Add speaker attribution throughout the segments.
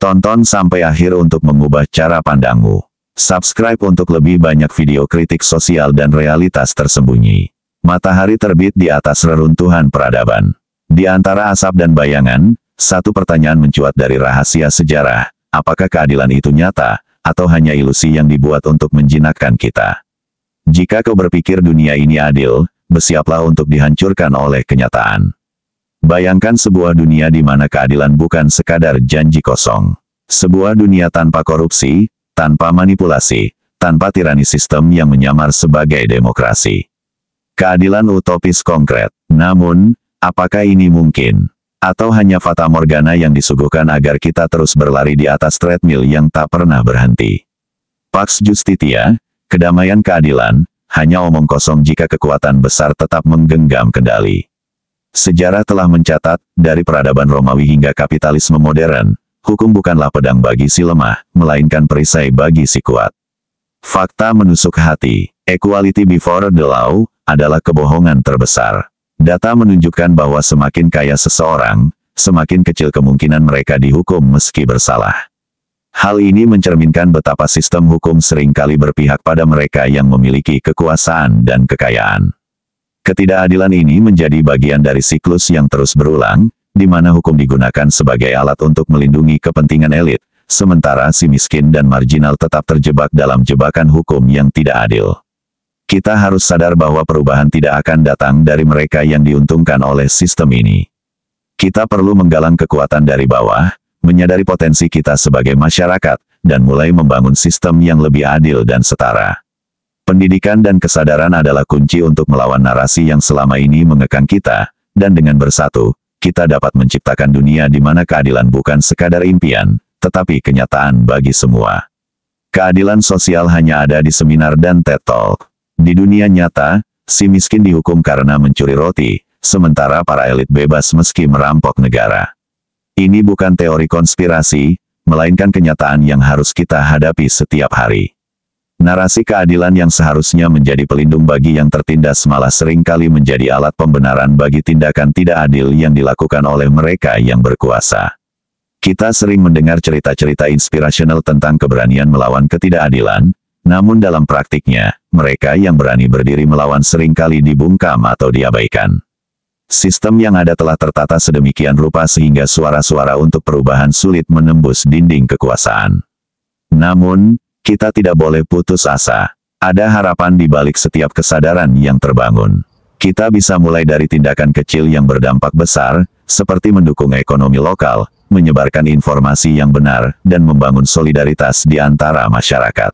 Speaker 1: Tonton sampai akhir untuk mengubah cara pandangmu. Subscribe untuk lebih banyak video kritik sosial dan realitas tersembunyi. Matahari terbit di atas reruntuhan peradaban. Di antara asap dan bayangan, satu pertanyaan mencuat dari rahasia sejarah. Apakah keadilan itu nyata, atau hanya ilusi yang dibuat untuk menjinakkan kita? Jika kau berpikir dunia ini adil, bersiaplah untuk dihancurkan oleh kenyataan. Bayangkan sebuah dunia di mana keadilan bukan sekadar janji kosong. Sebuah dunia tanpa korupsi, tanpa manipulasi, tanpa tirani sistem yang menyamar sebagai demokrasi. Keadilan utopis konkret. Namun, apakah ini mungkin? Atau hanya fata morgana yang disuguhkan agar kita terus berlari di atas treadmill yang tak pernah berhenti? Pax Justitia, kedamaian keadilan, hanya omong kosong jika kekuatan besar tetap menggenggam kendali. Sejarah telah mencatat, dari peradaban Romawi hingga kapitalisme modern, hukum bukanlah pedang bagi si lemah, melainkan perisai bagi si kuat. Fakta menusuk hati. Equality before the law adalah kebohongan terbesar. Data menunjukkan bahwa semakin kaya seseorang, semakin kecil kemungkinan mereka dihukum meski bersalah. Hal ini mencerminkan betapa sistem hukum seringkali berpihak pada mereka yang memiliki kekuasaan dan kekayaan. Ketidakadilan ini menjadi bagian dari siklus yang terus berulang, di mana hukum digunakan sebagai alat untuk melindungi kepentingan elit, sementara si miskin dan marginal tetap terjebak dalam jebakan hukum yang tidak adil. Kita harus sadar bahwa perubahan tidak akan datang dari mereka yang diuntungkan oleh sistem ini. Kita perlu menggalang kekuatan dari bawah, menyadari potensi kita sebagai masyarakat, dan mulai membangun sistem yang lebih adil dan setara. Pendidikan dan kesadaran adalah kunci untuk melawan narasi yang selama ini mengekang kita, dan dengan bersatu, kita dapat menciptakan dunia di mana keadilan bukan sekadar impian, tetapi kenyataan bagi semua. Keadilan sosial hanya ada di seminar dan TED Talk. Di dunia nyata, si miskin dihukum karena mencuri roti, sementara para elit bebas meski merampok negara. Ini bukan teori konspirasi, melainkan kenyataan yang harus kita hadapi setiap hari. Narasi keadilan yang seharusnya menjadi pelindung bagi yang tertindas malah seringkali menjadi alat pembenaran bagi tindakan tidak adil yang dilakukan oleh mereka yang berkuasa. Kita sering mendengar cerita-cerita inspirasional tentang keberanian melawan ketidakadilan, namun dalam praktiknya, mereka yang berani berdiri melawan seringkali dibungkam atau diabaikan. Sistem yang ada telah tertata sedemikian rupa sehingga suara-suara untuk perubahan sulit menembus dinding kekuasaan. Namun, kita tidak boleh putus asa. Ada harapan di balik setiap kesadaran yang terbangun. Kita bisa mulai dari tindakan kecil yang berdampak besar, seperti mendukung ekonomi lokal, menyebarkan informasi yang benar, dan membangun solidaritas di antara masyarakat.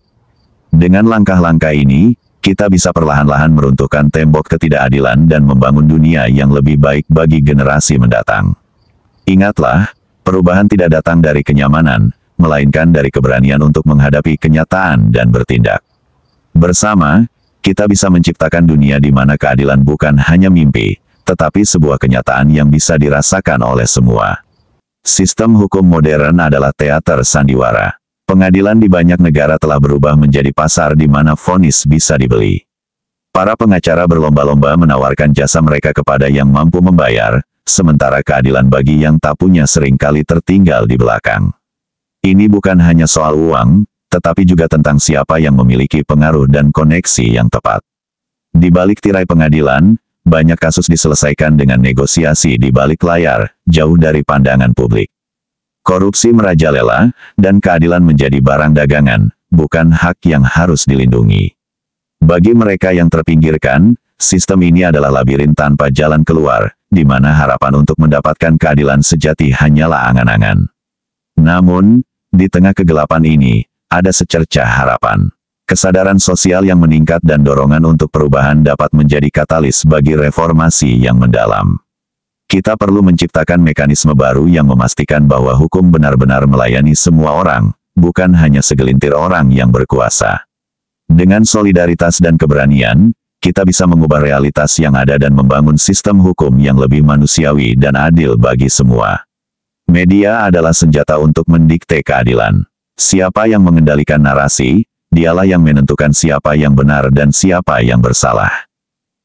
Speaker 1: Dengan langkah-langkah ini, kita bisa perlahan-lahan meruntuhkan tembok ketidakadilan dan membangun dunia yang lebih baik bagi generasi mendatang. Ingatlah, perubahan tidak datang dari kenyamanan, melainkan dari keberanian untuk menghadapi kenyataan dan bertindak. Bersama, kita bisa menciptakan dunia di mana keadilan bukan hanya mimpi, tetapi sebuah kenyataan yang bisa dirasakan oleh semua. Sistem hukum modern adalah teater sandiwara. Pengadilan di banyak negara telah berubah menjadi pasar di mana vonis bisa dibeli. Para pengacara berlomba-lomba menawarkan jasa mereka kepada yang mampu membayar, sementara keadilan bagi yang tak punya seringkali tertinggal di belakang. Ini bukan hanya soal uang, tetapi juga tentang siapa yang memiliki pengaruh dan koneksi yang tepat. Di balik tirai pengadilan, banyak kasus diselesaikan dengan negosiasi di balik layar, jauh dari pandangan publik. Korupsi merajalela, dan keadilan menjadi barang dagangan, bukan hak yang harus dilindungi. Bagi mereka yang terpinggirkan, sistem ini adalah labirin tanpa jalan keluar, di mana harapan untuk mendapatkan keadilan sejati hanyalah angan-angan. Namun, di tengah kegelapan ini, ada secercah harapan. Kesadaran sosial yang meningkat dan dorongan untuk perubahan dapat menjadi katalis bagi reformasi yang mendalam. Kita perlu menciptakan mekanisme baru yang memastikan bahwa hukum benar-benar melayani semua orang, bukan hanya segelintir orang yang berkuasa. Dengan solidaritas dan keberanian, kita bisa mengubah realitas yang ada dan membangun sistem hukum yang lebih manusiawi dan adil bagi semua. Media adalah senjata untuk mendikte keadilan. Siapa yang mengendalikan narasi, dialah yang menentukan siapa yang benar dan siapa yang bersalah.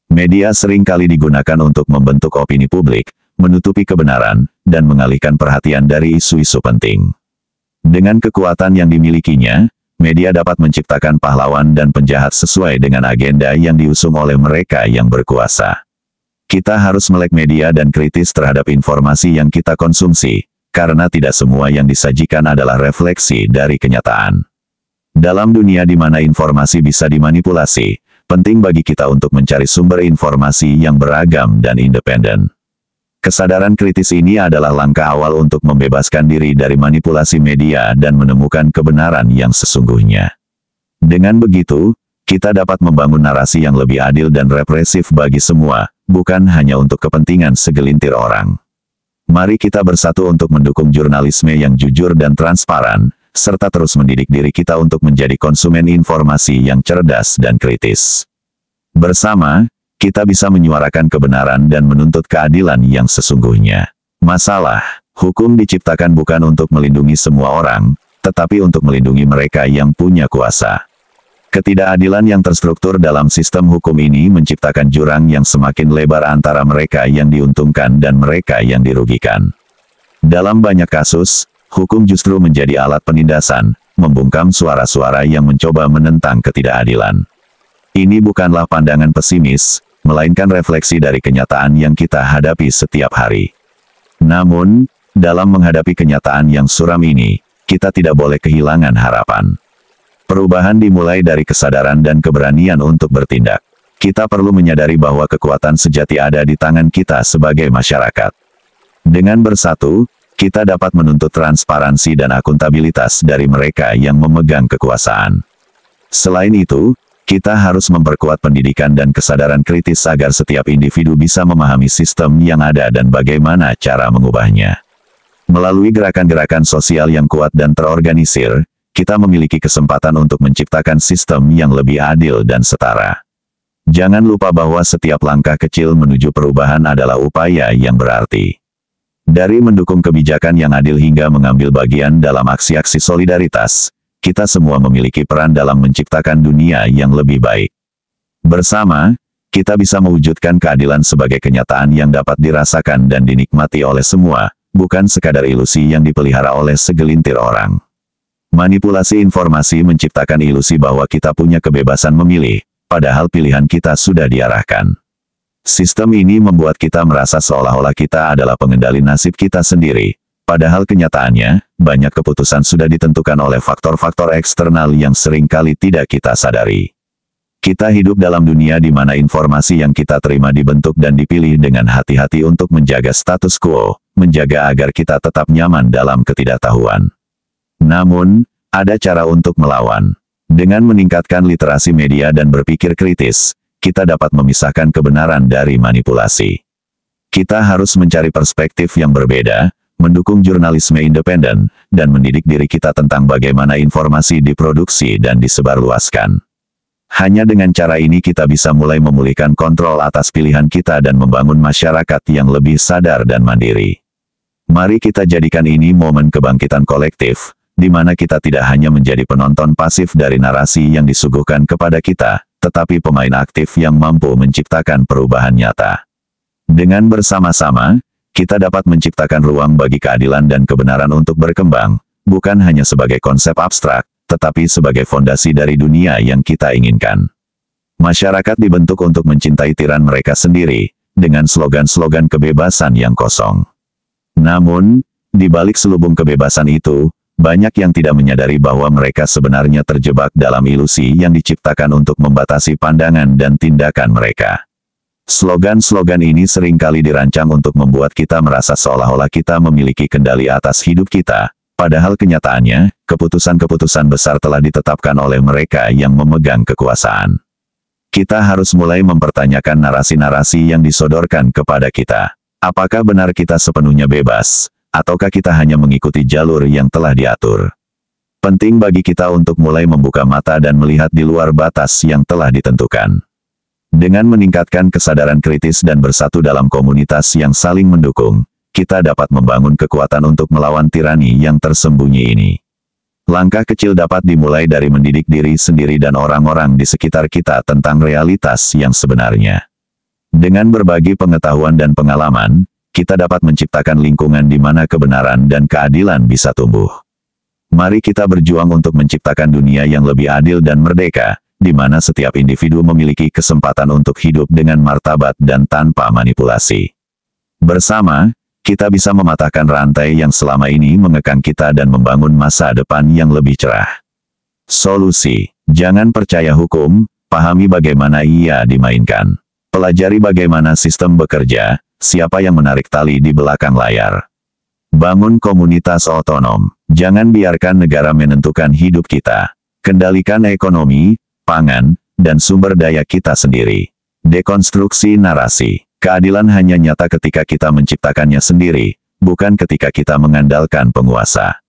Speaker 1: Media seringkali digunakan untuk membentuk opini publik, menutupi kebenaran, dan mengalihkan perhatian dari isu-isu penting. Dengan kekuatan yang dimilikinya, media dapat menciptakan pahlawan dan penjahat sesuai dengan agenda yang diusung oleh mereka yang berkuasa. Kita harus melek media dan kritis terhadap informasi yang kita konsumsi, karena tidak semua yang disajikan adalah refleksi dari kenyataan. Dalam dunia di mana informasi bisa dimanipulasi, penting bagi kita untuk mencari sumber informasi yang beragam dan independen. Kesadaran kritis ini adalah langkah awal untuk membebaskan diri dari manipulasi media dan menemukan kebenaran yang sesungguhnya. Dengan begitu, kita dapat membangun narasi yang lebih adil dan represif bagi semua, bukan hanya untuk kepentingan segelintir orang. Mari kita bersatu untuk mendukung jurnalisme yang jujur dan transparan, serta terus mendidik diri kita untuk menjadi konsumen informasi yang cerdas dan kritis. Bersama, kita bisa menyuarakan kebenaran dan menuntut keadilan yang sesungguhnya. Masalah, hukum diciptakan bukan untuk melindungi semua orang, tetapi untuk melindungi mereka yang punya kuasa. Ketidakadilan yang terstruktur dalam sistem hukum ini menciptakan jurang yang semakin lebar antara mereka yang diuntungkan dan mereka yang dirugikan. Dalam banyak kasus, hukum justru menjadi alat penindasan, membungkam suara-suara yang mencoba menentang ketidakadilan. Ini bukanlah pandangan pesimis, melainkan refleksi dari kenyataan yang kita hadapi setiap hari. Namun, dalam menghadapi kenyataan yang suram ini, kita tidak boleh kehilangan harapan. Perubahan dimulai dari kesadaran dan keberanian untuk bertindak. Kita perlu menyadari bahwa kekuatan sejati ada di tangan kita sebagai masyarakat. Dengan bersatu, kita dapat menuntut transparansi dan akuntabilitas dari mereka yang memegang kekuasaan. Selain itu, kita harus memperkuat pendidikan dan kesadaran kritis agar setiap individu bisa memahami sistem yang ada dan bagaimana cara mengubahnya. Melalui gerakan-gerakan sosial yang kuat dan terorganisir, kita memiliki kesempatan untuk menciptakan sistem yang lebih adil dan setara. Jangan lupa bahwa setiap langkah kecil menuju perubahan adalah upaya yang berarti. Dari mendukung kebijakan yang adil hingga mengambil bagian dalam aksi-aksi solidaritas, kita semua memiliki peran dalam menciptakan dunia yang lebih baik. Bersama, kita bisa mewujudkan keadilan sebagai kenyataan yang dapat dirasakan dan dinikmati oleh semua, bukan sekadar ilusi yang dipelihara oleh segelintir orang. Manipulasi informasi menciptakan ilusi bahwa kita punya kebebasan memilih, padahal pilihan kita sudah diarahkan. Sistem ini membuat kita merasa seolah-olah kita adalah pengendali nasib kita sendiri, padahal kenyataannya, banyak keputusan sudah ditentukan oleh faktor-faktor eksternal yang seringkali tidak kita sadari. Kita hidup dalam dunia di mana informasi yang kita terima dibentuk dan dipilih dengan hati-hati untuk menjaga status quo, menjaga agar kita tetap nyaman dalam ketidaktahuan. Namun, ada cara untuk melawan. Dengan meningkatkan literasi media dan berpikir kritis, kita dapat memisahkan kebenaran dari manipulasi. Kita harus mencari perspektif yang berbeda, mendukung jurnalisme independen, dan mendidik diri kita tentang bagaimana informasi diproduksi dan disebarluaskan. Hanya dengan cara ini kita bisa mulai memulihkan kontrol atas pilihan kita dan membangun masyarakat yang lebih sadar dan mandiri. Mari kita jadikan ini momen kebangkitan kolektif, di mana kita tidak hanya menjadi penonton pasif dari narasi yang disuguhkan kepada kita, tetapi pemain aktif yang mampu menciptakan perubahan nyata. Dengan bersama-sama, kita dapat menciptakan ruang bagi keadilan dan kebenaran untuk berkembang, bukan hanya sebagai konsep abstrak, tetapi sebagai fondasi dari dunia yang kita inginkan. Masyarakat dibentuk untuk mencintai tiran mereka sendiri, dengan slogan-slogan kebebasan yang kosong. Namun, di balik selubung kebebasan itu, banyak yang tidak menyadari bahwa mereka sebenarnya terjebak dalam ilusi yang diciptakan untuk membatasi pandangan dan tindakan mereka. Slogan-slogan ini seringkali dirancang untuk membuat kita merasa seolah-olah kita memiliki kendali atas hidup kita, padahal kenyataannya, keputusan-keputusan besar telah ditetapkan oleh mereka yang memegang kekuasaan. Kita harus mulai mempertanyakan narasi-narasi yang disodorkan kepada kita. Apakah benar kita sepenuhnya bebas? Ataukah kita hanya mengikuti jalur yang telah diatur? Penting bagi kita untuk mulai membuka mata dan melihat di luar batas yang telah ditentukan. Dengan meningkatkan kesadaran kritis dan bersatu dalam komunitas yang saling mendukung, kita dapat membangun kekuatan untuk melawan tirani yang tersembunyi ini. Langkah kecil dapat dimulai dari mendidik diri sendiri dan orang-orang di sekitar kita tentang realitas yang sebenarnya. Dengan berbagi pengetahuan dan pengalaman, kita dapat menciptakan lingkungan di mana kebenaran dan keadilan bisa tumbuh. Mari kita berjuang untuk menciptakan dunia yang lebih adil dan merdeka, di mana setiap individu memiliki kesempatan untuk hidup dengan martabat dan tanpa manipulasi. Bersama, kita bisa mematahkan rantai yang selama ini mengekang kita dan membangun masa depan yang lebih cerah. Solusi: jangan percaya hukum, pahami bagaimana ia dimainkan. Pelajari bagaimana sistem bekerja, siapa yang menarik tali di belakang layar. Bangun komunitas otonom. Jangan biarkan negara menentukan hidup kita. Kendalikan ekonomi, pangan, dan sumber daya kita sendiri. Dekonstruksi narasi. Keadilan hanya nyata ketika kita menciptakannya sendiri, bukan ketika kita mengandalkan penguasa.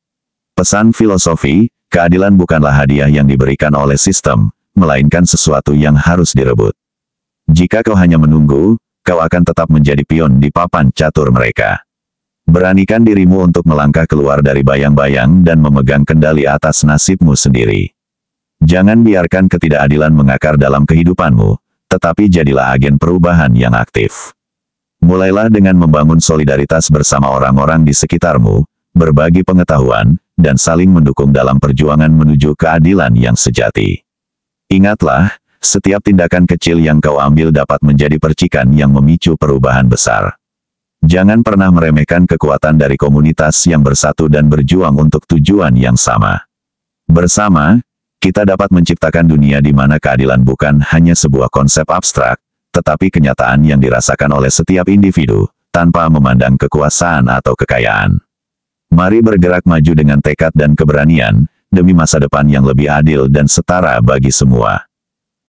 Speaker 1: Pesan filosofi: keadilan bukanlah hadiah yang diberikan oleh sistem, melainkan sesuatu yang harus direbut. Jika kau hanya menunggu, kau akan tetap menjadi pion di papan catur mereka. Beranikan dirimu untuk melangkah keluar dari bayang-bayang dan memegang kendali atas nasibmu sendiri. Jangan biarkan ketidakadilan mengakar dalam kehidupanmu, tetapi jadilah agen perubahan yang aktif. Mulailah dengan membangun solidaritas bersama orang-orang di sekitarmu, berbagi pengetahuan, dan saling mendukung dalam perjuangan menuju keadilan yang sejati. Ingatlah, setiap tindakan kecil yang kau ambil dapat menjadi percikan yang memicu perubahan besar. Jangan pernah meremehkan kekuatan dari komunitas yang bersatu dan berjuang untuk tujuan yang sama. Bersama, kita dapat menciptakan dunia di mana keadilan bukan hanya sebuah konsep abstrak, tetapi kenyataan yang dirasakan oleh setiap individu, tanpa memandang kekuasaan atau kekayaan. Mari bergerak maju dengan tekad dan keberanian, demi masa depan yang lebih adil dan setara bagi semua.